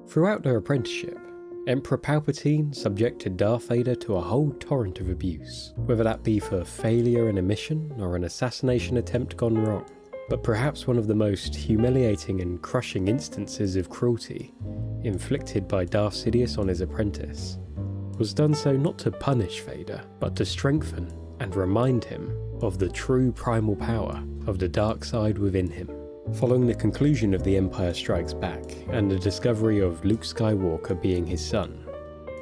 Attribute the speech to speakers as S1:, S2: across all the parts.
S1: Throughout their apprenticeship, Emperor Palpatine subjected Darth Vader to a whole torrent of abuse, whether that be for failure in a mission or an assassination attempt gone wrong. But perhaps one of the most humiliating and crushing instances of cruelty inflicted by Darth Sidious on his apprentice was done so not to punish Vader, but to strengthen and remind him of the true primal power of the dark side within him. Following the conclusion of The Empire Strikes Back and the discovery of Luke Skywalker being his son,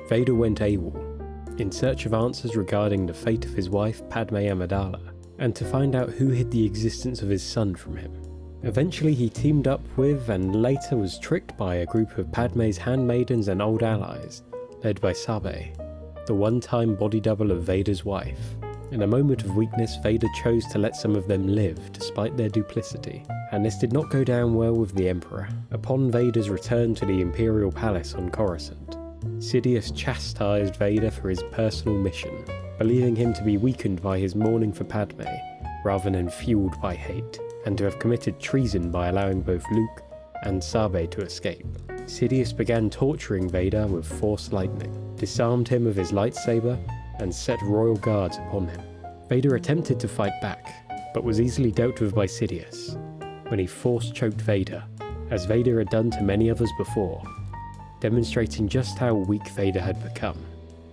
S1: Vader went AWOL in search of answers regarding the fate of his wife Padme Amidala and to find out who hid the existence of his son from him. Eventually he teamed up with and later was tricked by a group of Padme's handmaidens and old allies led by Sabe, the one-time body double of Vader's wife. In a moment of weakness, Vader chose to let some of them live despite their duplicity, and this did not go down well with the Emperor. Upon Vader's return to the Imperial Palace on Coruscant, Sidious chastised Vader for his personal mission, believing him to be weakened by his mourning for Padme, rather than fueled by hate, and to have committed treason by allowing both Luke and Sabe to escape. Sidious began torturing Vader with Force lightning, disarmed him of his lightsaber, and set royal guards upon him. Vader attempted to fight back, but was easily dealt with by Sidious, when he force-choked Vader, as Vader had done to many others before, demonstrating just how weak Vader had become,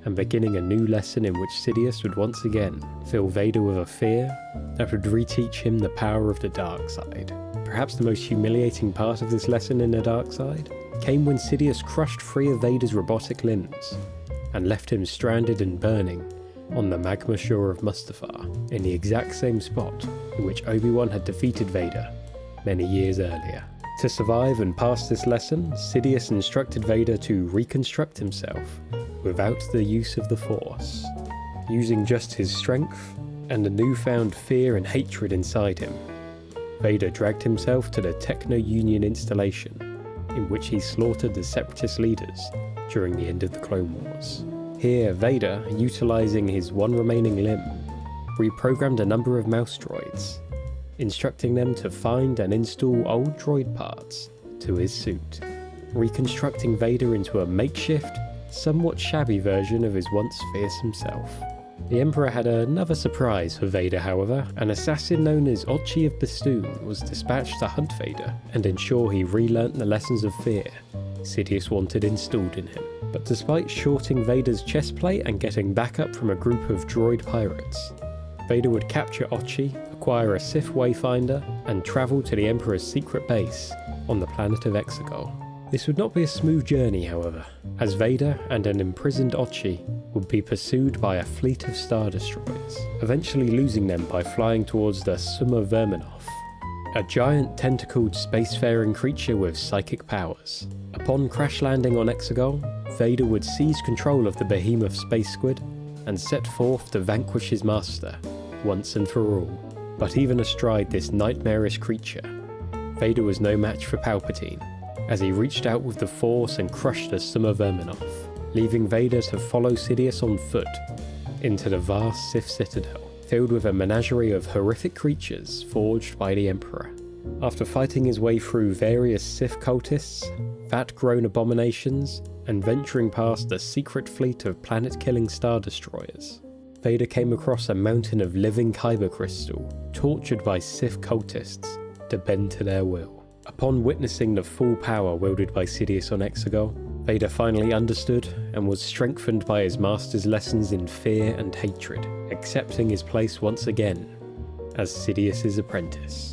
S1: and beginning a new lesson in which Sidious would once again fill Vader with a fear that would reteach him the power of the dark side. Perhaps the most humiliating part of this lesson in the dark side came when Sidious crushed 3 of Vader's robotic limbs, and left him stranded and burning on the magma shore of Mustafar, in the exact same spot in which Obi-Wan had defeated Vader many years earlier. To survive and pass this lesson, Sidious instructed Vader to reconstruct himself without the use of the Force, using just his strength and the newfound fear and hatred inside him. Vader dragged himself to the Techno-Union installation, in which he slaughtered the Separatist leaders during the end of the Clone Wars. Here, Vader, utilising his one remaining limb, reprogrammed a number of mouse droids, instructing them to find and install old droid parts to his suit, reconstructing Vader into a makeshift, somewhat shabby version of his once fearsome self. The Emperor had another surprise for Vader, however. An assassin known as Ochi of Bastoon was dispatched to hunt Vader and ensure he relearnt the lessons of fear Sidious wanted installed in him. But despite shorting Vader's chestplate and getting backup from a group of droid pirates, Vader would capture Ochi, acquire a Sith Wayfinder, and travel to the Emperor's secret base on the planet of Exegol. This would not be a smooth journey, however, as Vader and an imprisoned Ochi would be pursued by a fleet of Star Destroyers, eventually losing them by flying towards the Summa Verminoff, a giant tentacled spacefaring creature with psychic powers. Upon crash landing on Exegol, Vader would seize control of the behemoth space squid and set forth to vanquish his master, once and for all. But even astride this nightmarish creature, Vader was no match for Palpatine, as he reached out with the Force and crushed the Summa Verminoff, leaving Vader to follow Sidious on foot into the vast Sith Citadel, filled with a menagerie of horrific creatures forged by the Emperor. After fighting his way through various Sith cultists, fat-grown abominations, and venturing past the secret fleet of planet-killing Star Destroyers, Vader came across a mountain of living kyber crystal, tortured by Sith cultists to bend to their will. Upon witnessing the full power wielded by Sidious on Exegol, Vader finally understood and was strengthened by his master's lessons in fear and hatred, accepting his place once again as Sidious's apprentice.